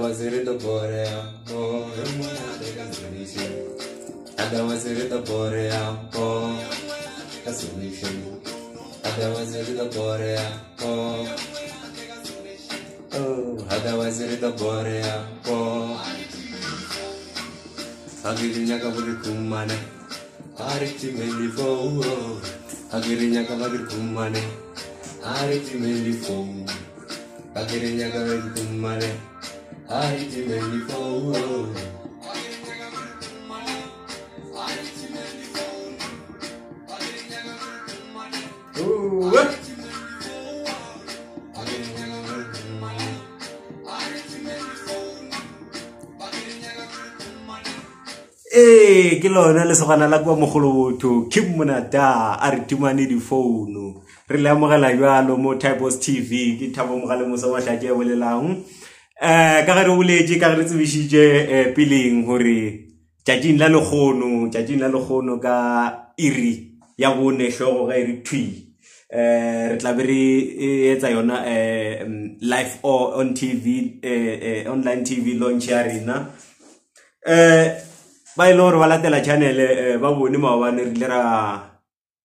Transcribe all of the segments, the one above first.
was it the Borea, oh, Ada was it the Borea, oh, a solution. Ada was it the Borea, oh, Ada was it the Borea, oh, Agirinya kabur kumane, Ariti melifo, Agirinya kabur kumane, Ariti melifo, Agirinya kabur kumane, Ariti melifo. Ke lona le sogana la kwa mogolotho ke monata a re timane di phone re le amogela jalo mo Typos TV ke Thabo Mogale mo sa mahlake ya bolelang ka ga re boletse ka re tsebishije piling hore tjatjing la lekgono ka iri ya bone hlogo ga iri twi re tla be re etsa yona live on TV online TV launch ya rena ba ile hore ba latela channel ba bone maobane re ra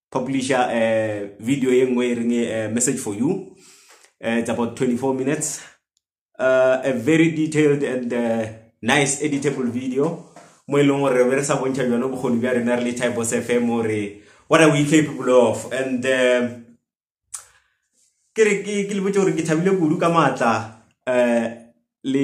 publisher video e nngwe re message for you. It's about 24 minutes, a very detailed and nice editable video mo ile hore re sa bontsha jona bogoni bja rena re le Typos FM hore what are we capable of, and ke le botse hore ke thabile kudu ka matla le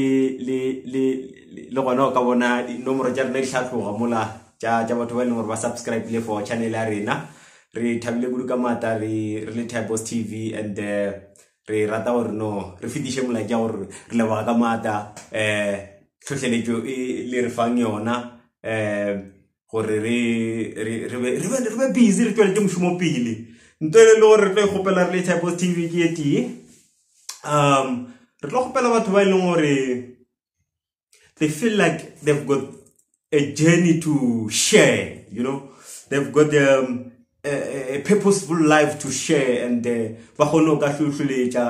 gona ka bona nomoro tja rena di tlhatloga mola tja batho ba ile hore ba subscribe le for channel ya rena re thabile kudu ka matla re le Typos TV, and re rata hore no re fitiše mola tja hore re leboga ka matla tlhohleletšo le re fang yona gore re be busy re tsweletse mošomo pele nto le gore re tlo ikgopela re le Typos TV ke e tee re tlo gopela batho ba ileng hore they feel like they've got a journey to share, you know, they've got a purposeful life to share, and ba kgone ka hlohloletša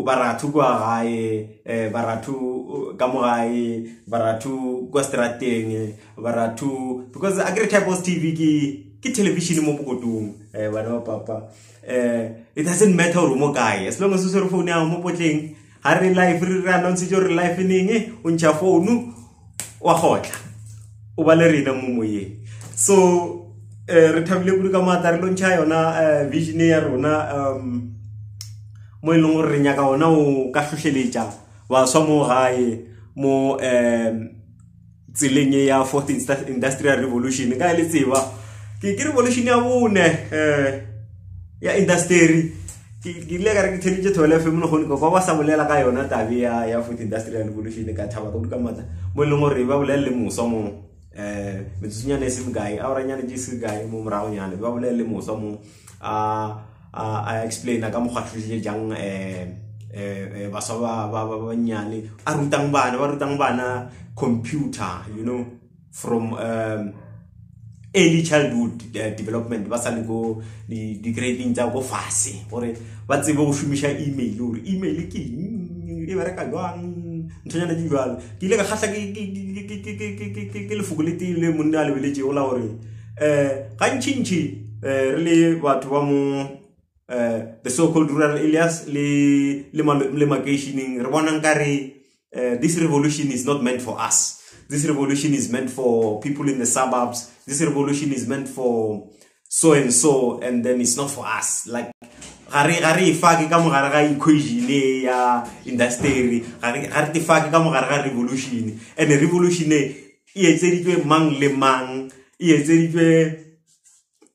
baratho kwa gae baratho ka mo gae baratho kwa strateng baratho, because agri Typos TV ke television mo bokotong bana ba papa it doesn't matter hore mo kae as long as o se re phone ya mo potleng ha re live re announce jo re live ning o ntša phone wa gotla o ba le rena mo moyeng. So re thabile kudu ka matla re lontšha yona vision ya rona mo ile gore re nyaka ona o ka hlohleletša ba swa mo gae mo tseleng ya fourth industrial revolution ka le tseba ke revolution ya bone ya industry ke le ga re theletse thola FM no go ba sa bolela ka yona tabe ya fourth industrial revolution ka thaba go ka matla mo ile gore ba bolele moso mo metsunyana se mgae a oranyana di se gae mo morao nyana ba bolele moso mo a explain ka mo kgatlhile jang ba sa ba nyane a rutang bana computer, you know, from early childhood development ba sa le go di grading tsa go fase gore ba tsebe go shumisha email gore email ke e bereka jwang ntonyana di jwalo ke ile ka khatla ke le fukulete le monna le beletse o la gore ga ntšintši re le batho ba mo the so called rural areas le makeisheneng re bona nkare this revolution is not meant for us. This revolution is meant for people in the suburbs. This revolution is meant for so and so, and then it's not for us. Like gare ifake ka mogare ga equation ya industry, gare ifake ka mogare ga revolution, and the revolution e etseditswe mang le mang, e etseditswe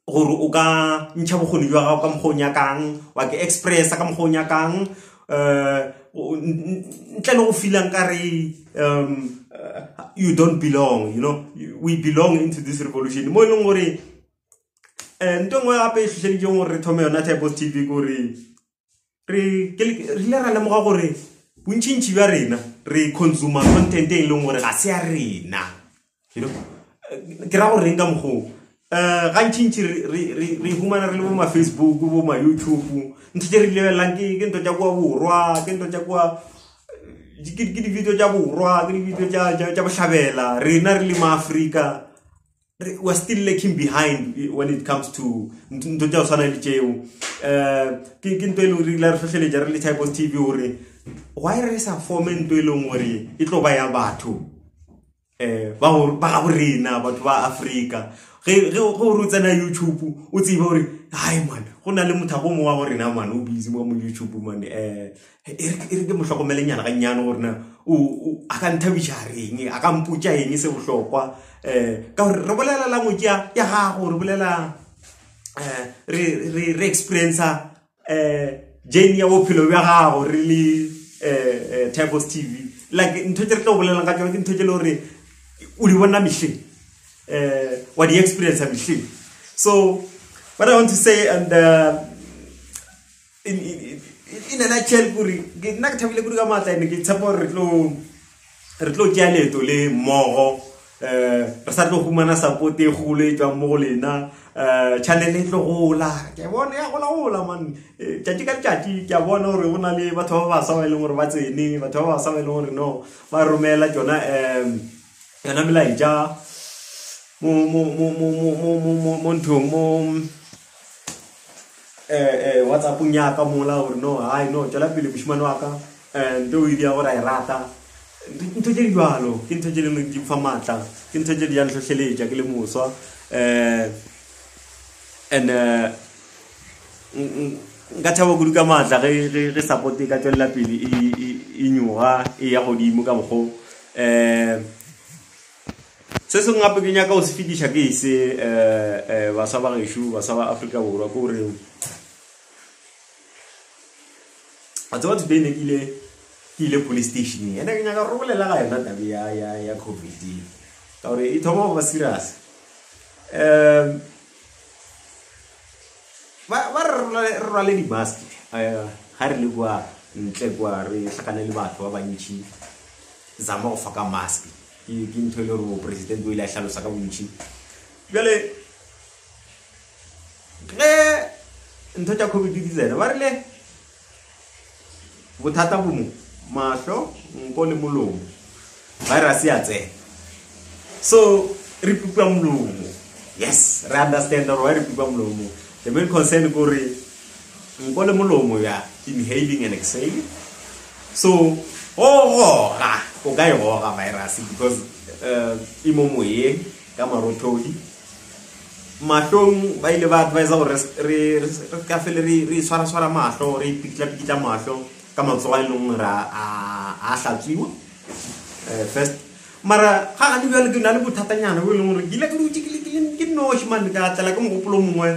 gore o ka ntšha bokgoni jwa gago ka mokgonya kang wa ke express ka mokgonya kang ntle le go feelang kare you don't belong, you know, we belong into this revolution mo ileng gore ntongwe gape hlohleditše gore re thome yona Typos TV gore re le ra lemoga gore bontšintši bja rena re consumer content e leng gore ga se ya rena, you know, ke ra gore reng ka mokgong ga ntšintši re humana re le bo ma Facebook bo ma YouTube ntho tše re lebelelang ke ntho tša kwa borwa ke ntho tša kwa ke di-video tja borwa ke di-video tja bohlabela rena re le ma-Africa we're still lagging behind when it comes to ntho tja go tshwana le tšeo ke nto e leng gore la re tlhotlheletša re le Type Boss TV gore why re sa forme nto e leng gore e tlo ba ya batho ba ga borena batho ba Africa ge gore o tsena YouTube o tseba gore hai man go na le mothabo mo wa gore na man o busy mo YouTube man e re ke mohlokomele nyana ga nyana gore na o a ka nthabisha reng a ka mputša eng se bohlokwa ka gore re bolela la ngwe ya gago re bolela re experience journey ya bophelo bja gago re le Type Boss TV like ntho tse re tlo bolelang ka tsona ke ntho tse le gore o di bona mehleng what the experience I'm seeing. So what I want to say, and in a nutshell, Guri, not Tavila Gugamata, and get support retlo Janet, le Moro, Rasato Humana Sapote, Hule, Jamolina, Channel Rola, Javona, man, Chatica Chati, Javona, Ronali, Vatova, Savalon, or what's it, Vatova, Savalon, no, Maromela, Jona, Yanamila, Ja. WhatsApp nya ka mola or no I know tla pele bushmane wa ka ndo e dia gore I rata ntho tse di jwalo ke ntho tse le di fa matla ke ntho tse di ya nhlohleletša ke le moswa and nka thaba go duka matla re support ka tswela pele e nyoga e ya godimo ka bogo se se ngape ke nyaka o se fidisha ke se ba sa ba geshu ba sa ba Africa borwa go re a tswa today ne ke ile police station ene ke nyaka rolela ga yona tabi ya COVID ka gore e thoma ba serious ba re le di mask ha re le kwa ntle kwa re hlakana le batho ba bantši zama go faka mask ke ntho le gore president o ile a hlalosa ka bontši bjale ge ntho tša COVID di tsena ba rile bothata bomo mahlo nko le molomo virus ya tsena so re pipa molomo yes re understand gore re pipa molomo the main concern gore nko le molomo ya inhaling and exhaling so o ka e goga virus because imo moye ka marothodi mahlong ba ile ba advise gore re ka fele re swara mahlo re pikitla mahlo ka matsoa le ra a hlatsiwa first mara ga ga di bjale ke na le bothatanyana bo e leng gore ke ile ke dutse ke noši man ka tlela ke mogopolo mongwe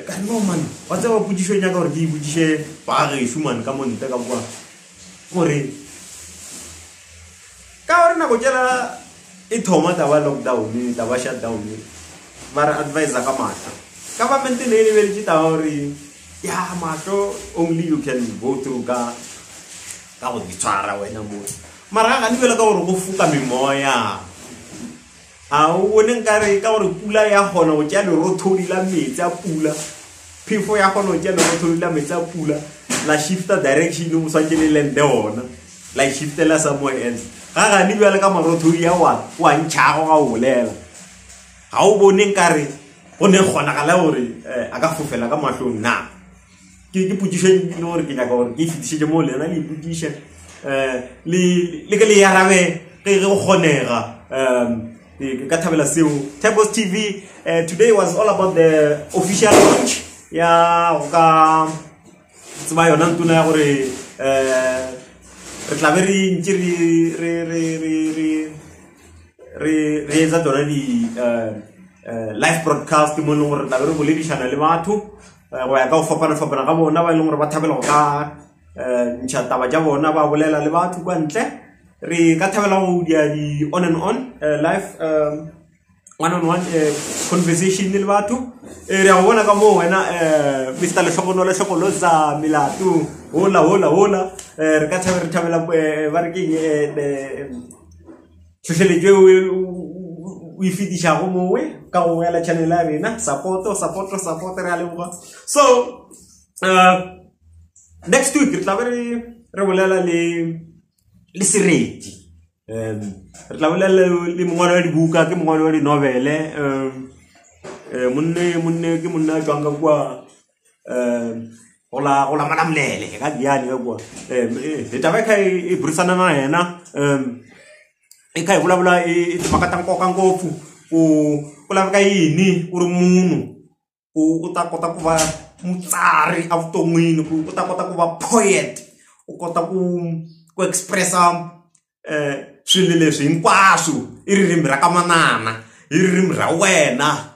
ka no man wa tseba pudišo nya ka gore ke ipudiše ba gešo man ka monte ka bua gore ka gore nako tšela e thoma taba lockdown taba shutdown ba re advisa ka mahlo government ne e lebeletše taba gore ya mahlo only you can go through ka go di tshwara wena mo mara ga di bela ka gore go fuka memoya a o bone nkare ka gore pula ya gona go tšea lerothodi la metsi a pula phefo ya gona go tšea lerothodi la metsi a pula la shifta direction o swantse le lende ona la shiftela somewhere else ga di bela ka marothodi ya wa ntšhago ga o bolela ga o bone nkare go ne kgonagala gore a ka fofela ka mahlong na ke pudišeng le gore ke nyaka gore ke fetišetše mo lena le ipudiše le ke le yarabe ge go kgonega ka thabela seo Type Boss TV today was all about the official launch ya go ka tseba yona ntuna ya gore re tla be re ntse re etsa tsona di live broadcast mo leng gore tla be re boledišana le batho go ya ka go fapana ga bona ba e leng gore ba thabela go ka ntšha taba tša bona ba bolela le batho kwa ntle re ka thabela go dia di on and on live one-on-one conversation le batho re a go bona ka mo wena Mr. Leshokoloza Milato hola re ka thabela ba re ke tlhotlheletšo o ifitiša go mowe ka go ya la channel ya rena support re a leboga so next week re tla be re re bolela le sereti re tla bolela le mongwalo wa dibuka ke mongwalo wa dinovele monne ke monna tswang ka kwa gola manamlele ka diane ka kwa taba ka e burisana na yena e ka bula e makatang koka ngopfu ku lava ka yini u ri munhu u ta kota ku va mutsari a vuton'wini u ta kota ku va poet u kota ku expressa swilo leswi hinkwaswo i ririmi ra ka manana i ririmi ra wena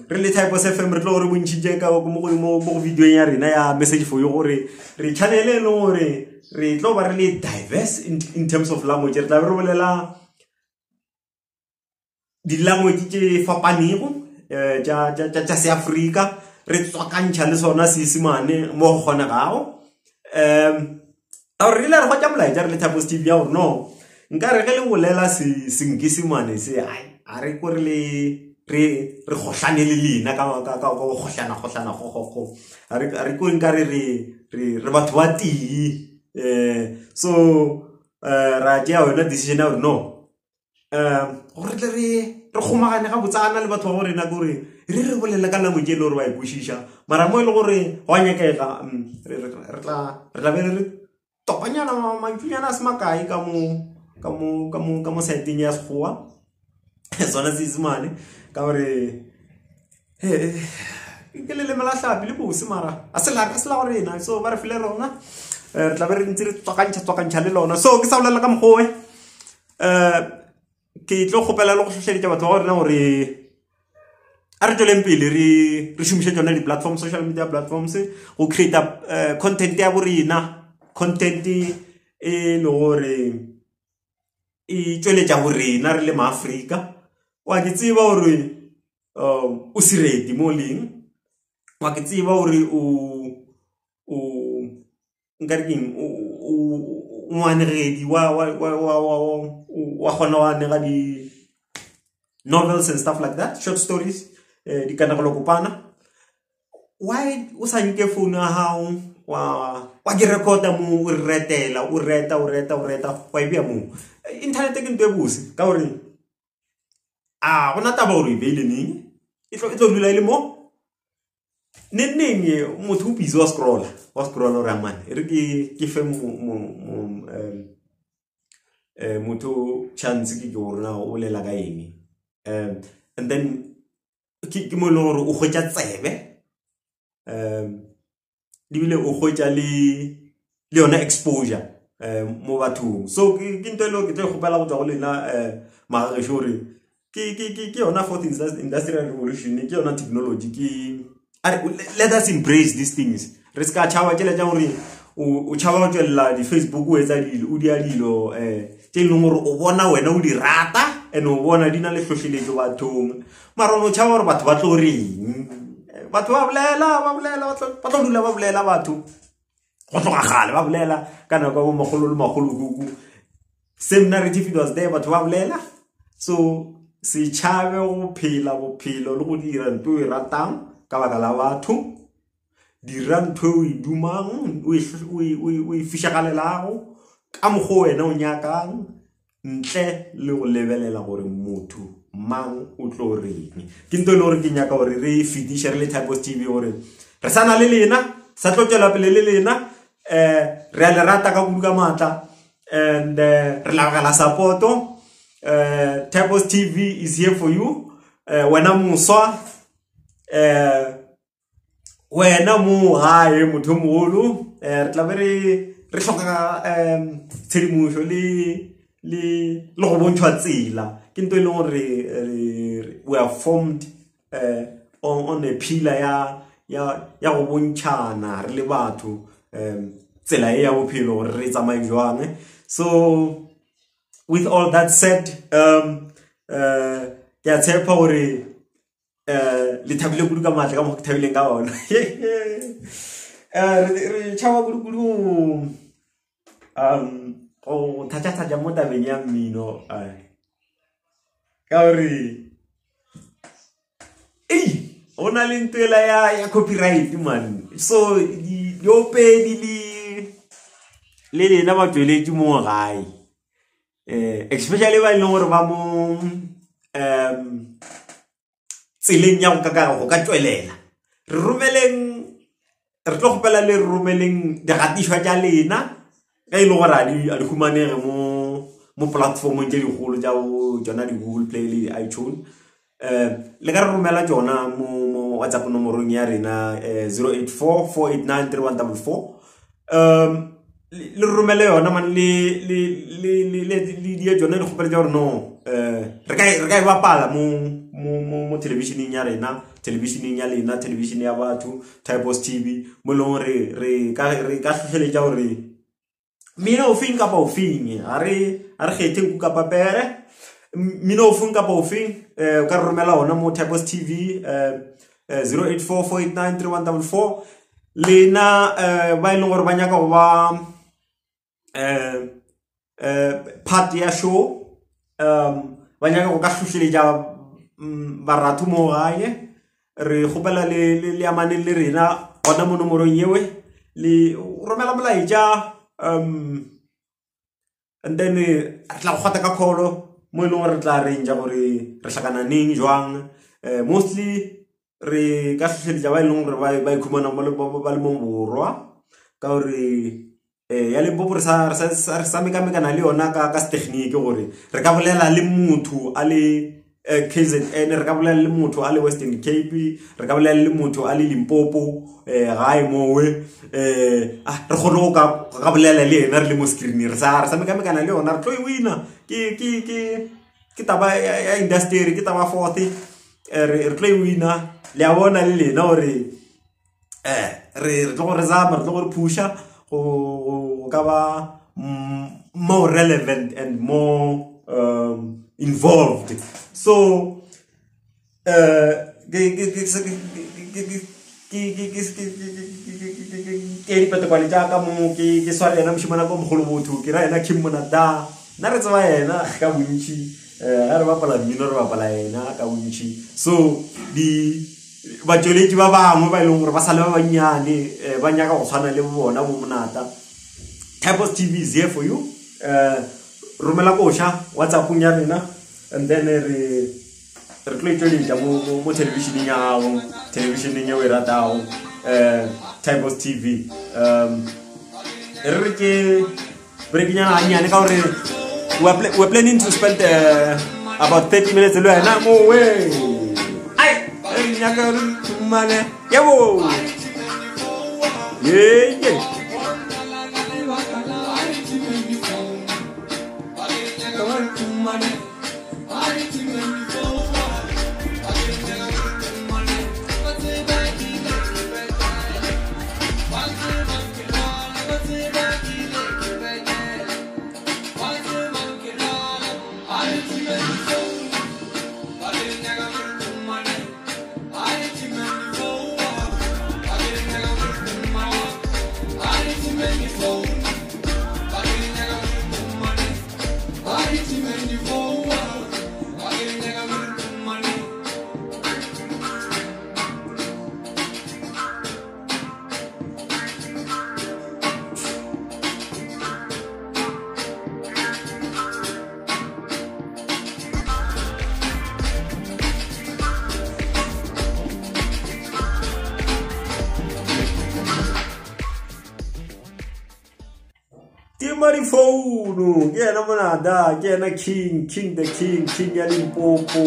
re le Type of FM re tlo re bontšhitše ka mo video ya rena ya message for you gore re channel e leng gore re tlo ba re le diverse in terms of language re tla be re bolela di-language tše fapanego tša seafrika re tswakantšha le sona seesimane mo go kgonegago a re rile re kgwatša molaetša re le Type of TV ya gore no nka re ge le bolela senkisimane se a re ko re gohlane le lena ka go gohlana go a re ko nka re batho ba tee so ra tšea yona decision ya gore no gore tle re kgomagane ga botsana le batho ba go rena kore re bolela ka language e le gore ba e kwešiša mara mo e le gore go a nyakega re tla be re topanyana mantšunyana a se makae ka mo seteng ya sekgowa sona seesimane ka gore ke leleme la hlapi le bose mara a se la gore ena so ba re file rona re tla be re ntse re tswakantšha le lona so ke sa bolela ka mokgowe ke tlo kgopela le go hlohleletša batho ba gorena gore a re tsweleng pele re šomiše tsona di-platform social media platforms go create content ya borena content e le gore e tsweletša borena re le maafrika wa ke tseba gore o sereti mo leng wa ke tseba gore ngwanegedi wa gona wa nega di-novels and stuff like that, short stories, di kanagelo kopana. Why o sa nke phone ya hao wa ke recorda mo o retela o reta wa ibia mo internet ke ntwe bose ka gore gona taba gore beile neng e tlo dula ile mo neng motho o busy wa scrolla ra man re ke fe motho chance ke gore na o lela ka eng and then ke mo le gore o khotsa tsebe dibile o khotsa le yona exposure mo bathong so ke ntwe lo ke tlo gopela go tswa go lena magage shore ke yona fourth industrial revolution ke yona technology let us embrace these things re ska chawa tšela tša gore o chawa go tswela di Facebook o etsa dilo o dia dilo tše leng gore o bona wena o di rata and o bona di na le hlohleletšo bathong mara o chawa gore batho ba tlo reng batho ba bolela ba tlo dula ba bolela batho go tloga gale ba bolela ka nako go magolo le magolo kuku same narrative it was there batho ba bolela so se chabe go phela bophelo le go dira ntwe e ratang ka baka la batho dira ntwe o e dumang o e fishagalelago ka mogo wena o nyakang ntle le go lebelela gore motho mang o tlo reng ke ntwe le gore ke nyaka gore re fetiše re le Type of TV gore re sana le lena sa tlo tšwela pele le lena re a le rata ka kudu ka matla and re labagela supporto Type of TV is here for you wena moswa wena mo hae motho mogolo re tla be re hloka tshedimošo le go bontšhwa tsela ke ntwe e leng gore we are formed on a pillar ya go bontšhana re le batho tsela e ya bophelo gore re tsamaye jwang so with all that said ke a tshepa gore le thabile kudu ka matle ka mo ke thabileng ka ona re tšhawa kudu go thatša mo tabeng ya mmino ka gore go na le ntwela ya copyright man so diopedi le lena ba tsweletse mo gae especially ba ile gore ba mo tseleng ya go ka tswelela re romeleng re tlo gopela le romeleng digatišwa tša lena ka ile gore a di humanege mo platformong tše digolo tša tsona di Google Play le iTunes le ka re romela tsona mo WhatsApp nomorong ya rena 0844893144 le romele yona man le di tsona di gopela tša gore no re ka e bapala mo televisioning ya rena televisioning ya lena television ya batho Typos TV mo leng re ka hloheletša gore mina o fing kapa o fing a re kgetheng ku kapa pere mina o fing kapa o fing o ka romela ona mo Typos TV 0844893144 lena ba ile gore ba nyaka go ba part ya show ba nyaka go ka hloheletša baratho mo gae re gopela le amane le rena gona mo nomorong yewe le romela molaetša and then re tla go gata ka kholo mo ile gore re tla arrange gore re hlakana neng jwang mostly re ka hloheletša ba ile gore ba ikhumana ba le mo borwa ka gore ya le bo re sa mekamekana le yona ka technique gore re ka bolela le motho a le KZN re ka bolela le motho a le Western Cape re ka bolela le motho a le Limpopo gae mowe re kgone go ka bolela le ena re le mo screen re sa mekamekana le yona re tlo e wina ke taba ya industry ke taba forte re tlo e wina le a bona le lena gore re tlo gore zama re tlo gore pusha go ka ba more relevant and more involved. So ke ipete kwa letja ka mo ke swale ena mshimana ko mogolo botho ke ra ena Kimmonada na re tswa ena ka bontši ga re bapala mmino re bapala ena ka bontši so di batsweletši ba bangwe ba ile gore ba sale ba banyane ba nyaka go tshwana le bona bo monata Typos TV is here for you romela koša WhatsApp ya rena and then re tlo itšweletša mo televisioning ya gago televisioning ye o e ratago Typos TV re ke breakenyana ganyane ka gore we're planning to spend about 30 minutes le wena mo we ai nyaka re tumane yebo ye Timari phone ke ena monada ke ena king the king ya Limpopo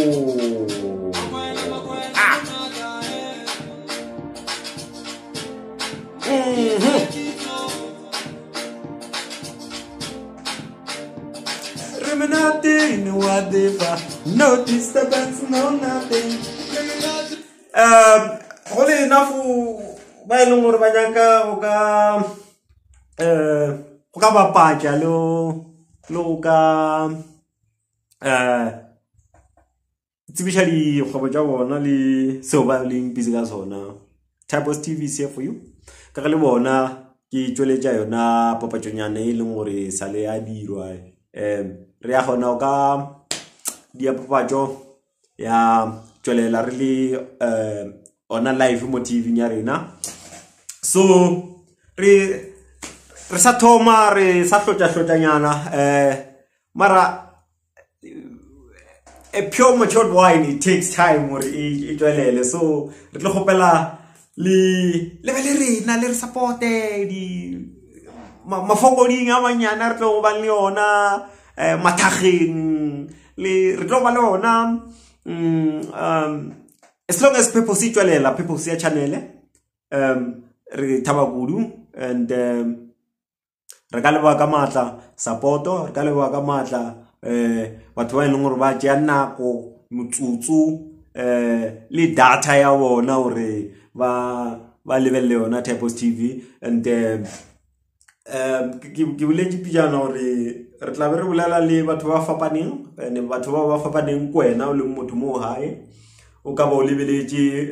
nothing whatever no disturbance no nothing hole enough ba ile gore ba nyaka o ka bapatša lo ka tsibiša dikgwebo tša bona le seo ba leng busy ka sona Typos TV is here for you ka ge le bona ke tšweletša yona papatšonyane e leng gore sa le a dirwa re ya gona o ka diapapatšo ya tšwelela re le ona live mo TV ya rena so re re sa thoma re sa hlotanyana mara a pure matured wine, it takes time or it so re tlo gopela le be le re support di mafokoding a manyana re tlo ba le yona mathageng le re tlo ba le yona as long as people see people see a channel re thaba kudu and re ka leba ka matla support re ka leba ka matla batho ba ileng gore ba tšea nako motsotso le data ya bona gore ba lebelle yona Typos TV and ke boletše pijana gore re tla be re bolela le batho ba fapaneng and batho ba fapaneng kwena o le motho mo hae o ka ba o lebeletše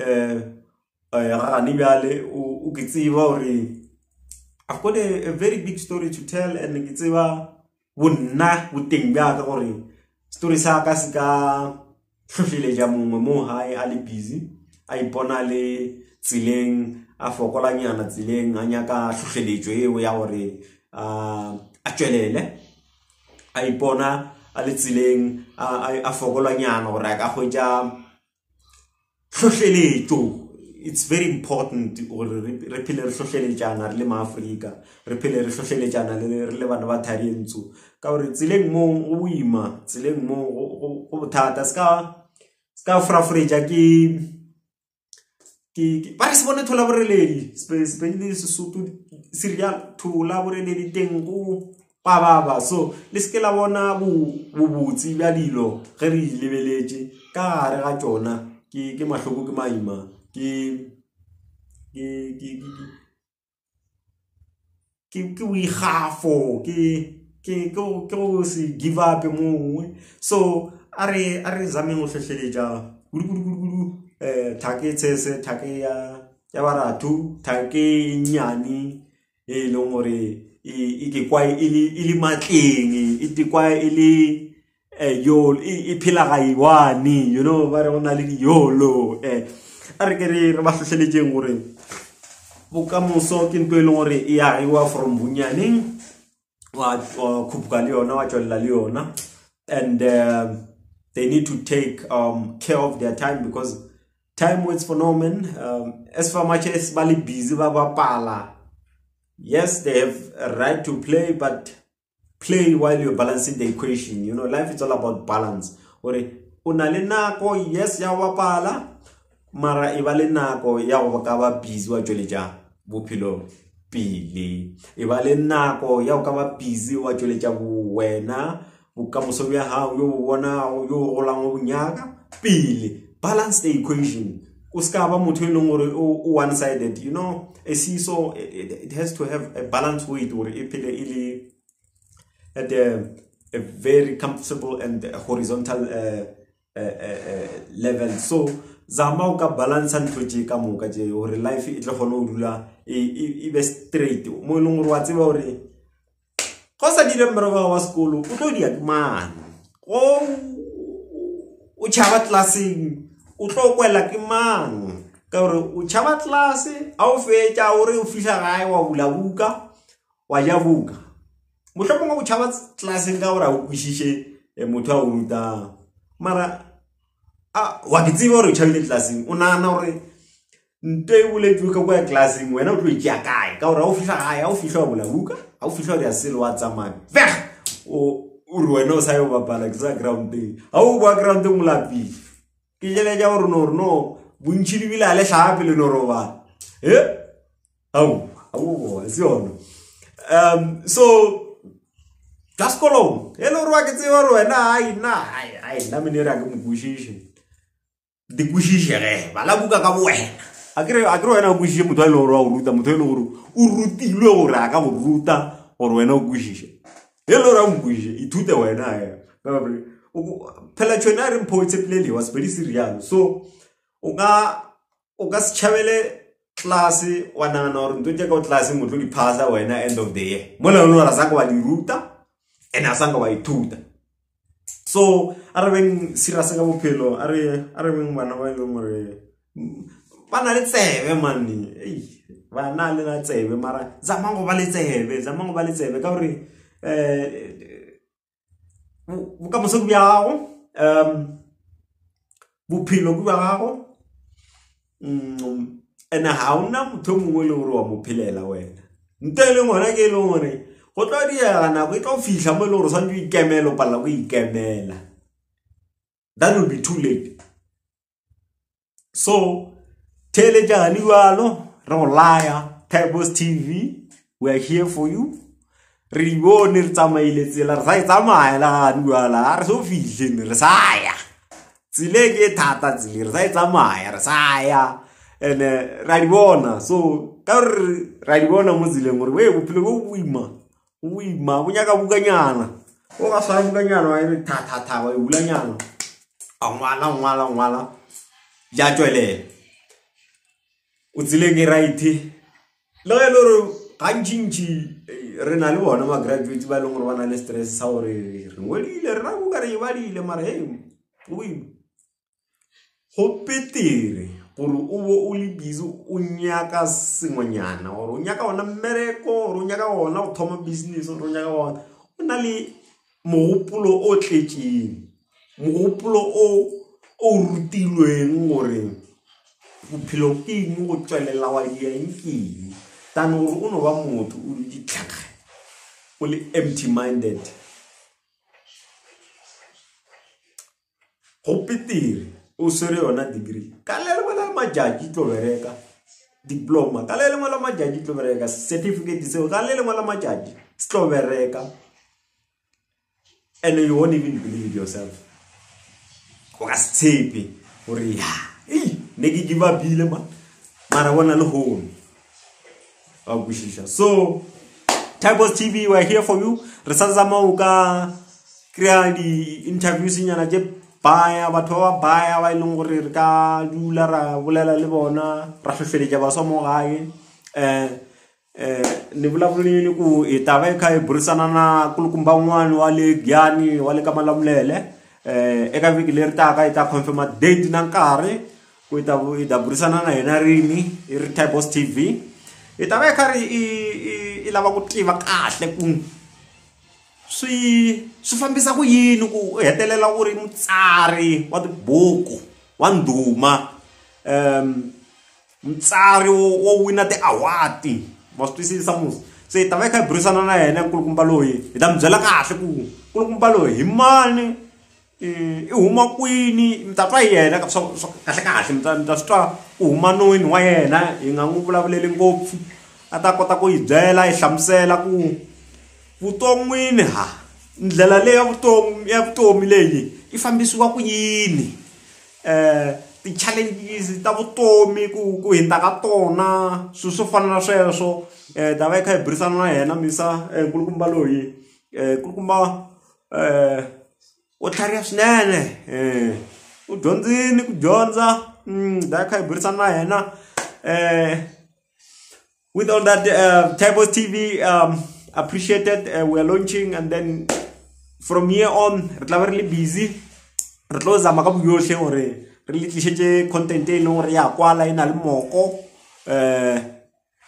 gane bjale o ke tseba gore I've got a very big story to tell and ke tseba bonna boteng bja ka gore story sa ka se ka hlohleletša mongwe mo hae a le busy a ipona le tseleng a fokolanyana tseleng a nyaka hlohleletšo eo ya gore a tšwelele a ipona a le tseleng a fokolanyana gore a ka hwetša hlohleletšo. It's very important gore re phele re hlohleletšana re le maAfrika re phele re hlohleletšana re le bana ba tharientso ka gore tseleng mo go boima tseleng mo go bothata ska frafretša ke ba re se bone thola boreledi especially Sesotho serial thola boreledi teng go baba so le se ke la bona bobotsi bja dilo ge re lebeletše ka gare ga tšona ke mahloko ke maima ke boikgafo ke go se give up mongwe so a re zameng go hlohleletša kudu thake tshese thake ya baratho thake nyane e leng gore e ke kwa e le matleng e te kwa e le yolo e phela ga iwane you know ba re gona le yolo a re ke re ba hlohleletšeng gore bokamoso ke ntho e leng gore e agiwa from bonyaneng wa khuphuka le yona wa tšwelela le yona and they need to take care of their time because time waits for no man as far much as ba le busy ba bapala yes they have a right to play but play while you're balancing the equation you know life is all about balance gore o na le nako yes ya bapala mara e ba le nako ya go ka ba busy wa tšweletša bophelo pele e ba le nako ya go ka ba busy wa tšweletša wena bokamoso bja gago yo bona yo golang go nyaka pele balance the equation o ska ba motho e leng gore o one sided you know a seesaw it has to have a balanced weight gore e phele e le at a very comfortable and horizontal level so zama o ka balance ntho tše ka moka tše gore life e tle kgone go dula e be straight mo e leng gore wa tseba gore go sa dire mmereko wa sekolo o tlo dia man o tšhaba tlaseng o tlo kwela ke mang ka gore o tšhaba tlase a o fetša gore o fihla gae wa bula buka wa ja buka mohlomongwe o tšhaba tlaseng ka gore a o kwešiše motho a o ruta mara wa ke tseba gore o tšhabile tlaseng o nagana gore nto e boletšwe ka kwa tlaseng wena o tlo itšea kae ka gore a o fihla gae a o fihla wa bula buka a o fihla gore ya sele wa tsamaya fega o re wena o sa yo bapala ke sa groundeng a o boa groundeng o lapile ke jeletša gore no bontšhi lebile a le tlhape le norobala ao se yona so ka sekolong e le gore wa ke tseba gore wena nna menere a ke mokwešiše di kwešiše ge bala buka ka bo wena a kere wena o kwešiše motho a e le gore wa go ruta motho e le gore o rutilwe gore a ka go ruta gore wena o kwešiše e le gore a mokwešiše ithute wena phela tšhone a re mpho tshepile lewa sepedi serial so o ka se tšhabele klase wa nagana gore nto tša ka o tlase motho di phasa wena end of the year mo le gore a sa ka wa di ruta and a sa ka wa ithuta so a re beng serious ka bophelo a re beng bana ba e leng gore bana le tsebe man bana le na tsebe mara zamango ba le tsebe ka hore buka mo se bua gago bophelo bua gago ena ha una motho mongwe le hore wa mo phelela wena ntle le ngwana ke le hore go tla diana go tla fihla mo le hore sa ntse ikemelo pala go ikemela. That will be too late. So tele jani walo rolaya Tables TV, we are here for you. Re bone re tsamaile tsela re sa tsamaya la ngwala re so fihle re sa ya tsile ke thata tsile re sa tsamaya re sa ya ene ra di bona so ka re ra di bona mo tsileng gore we bophelo go buima bo nyaka bukanyana o ga sa bukanyana wa re thata wa bulanyana a ngwala ja tswele o tsile ke right le le gantšintši re na le bona ma graduate ba leng gore ba na le stress sa gore re ngwedile re na go ka re badile mara go petere gore o bo o le busy o nyaka sengwenyana gore o nyaka ona mmereko gore o nyaka ona go thoma business gore o nyaka ona o na le mogopolo o tletšeng mogopolo o rutilweng gore bophelo ke eng go tswelela wa dieng ke eng than gore o no ba motho o le ditlhakga o le empty minded go petere o swere yona degree ka le lengwe la majaji tlo bereka diploma ka le lengwe la majaji tlo bereka certificate seo ka le lengwe la majaji tlo bereka and you won't even believe yourself o ka tshepe gore ya ne ke give up bile mara bona le home. So Tables TV, we are here for you. Re sa zama o ka krea di interviews nyana je baya batho ba baya ba ileng gore re ka dula ra bolela le bona ra hlohlele ba so mo gae ne bula boleng ku e taba e ka e burisana na kulukumba ngwane wa le Gyani wa le Kamalamlele e ka viki le rita ka ita confirm date na nkare ku ita burisana na yena rini e re Tables TV itabe kare I lava ku tiva kahle ku swi fambisa ku yini ku hetelela ku ri mutsari wa tibuku wa ndhuma mutsari wo wina ti-award wa swi twisisa musi se itabe kha burisana na yena nkulukumba loyi hi ta mi byela kahle ku nkulukumba loyi hi mani I huma kwini mi ta twa yena kahle mi ta swi twa ku huma noni wa yena hi nga n'wi vulavuleli ngopfu a ta kota ku yi byela yi hlamusela ku vuton'wini ndlela leyi ya vutomi leyi I fambisiwa ku yini ti-challenges ta vutomi ku hinda ka tona swo fana na sweswo ta va yi kha hi burisana na yena misa nkulukumba loyi nkulukumba o tlhariha swinene u dyondzini ku dyondza ta yi kha hi burisana na yena with all that Tables TV appreciated we are launching and then from here on re tla really busy re tlo zama ka boyohle gore re le tlisetse content e leng gore ya kwala ina le moko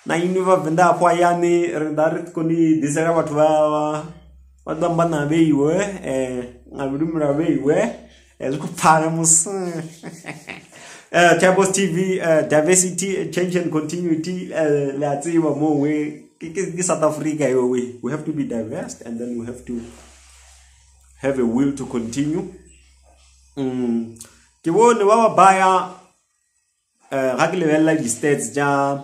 na iniva venda kwa yani re da re koni disega batho ba damba na beiwe ngabudumira beiwe ezikuphana mus Tables TV, diversity, change and continuity. Let's see what more way. South Africa, we have to be diverse, and then we have to have a will to continue. Kiwone wa baya, like the states, the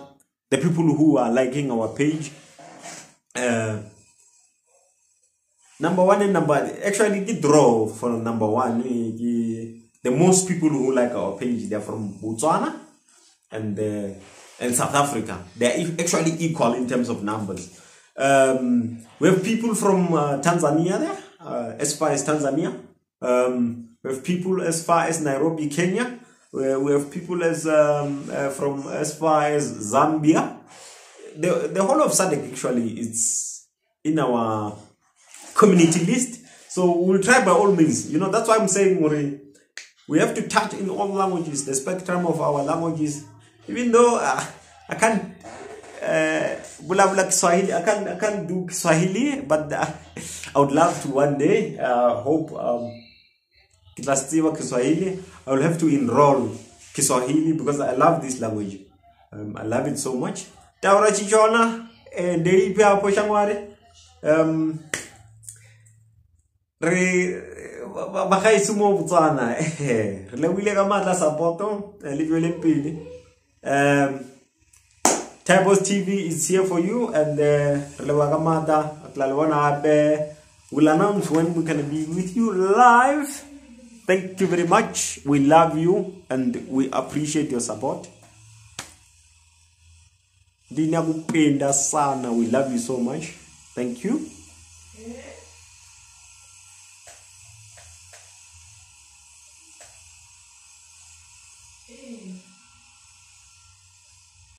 people who are liking our page. Number one and actually the draw for number one. The most people who like our page, they're from Botswana and South Africa. They're actually equal in terms of numbers. We have people from Tanzania there, as far as Tanzania. We have people as far as Nairobi, Kenya. We have people from as far as Zambia. The whole of SADC actually is in our community list. So we'll try by all means. You know, that's why I'm saying we have to touch in all languages, the spectrum of our languages, even though I can't Bula Kiswahili, I can't do Kiswahili, but I would love to one day. Hope Kiswahili. I will have to enroll Kiswahili because I love this language. I love it so much. Taura chichona ndei pia hapo shangware. Bakai sumo butsana. Le wile kama la sapoto livele pili. Typos TV is here for you, and Relewagamada Atlalwana Abe will announce when we can be with you live. Thank you very much. We love you and we appreciate your support. We love you so much. Thank you.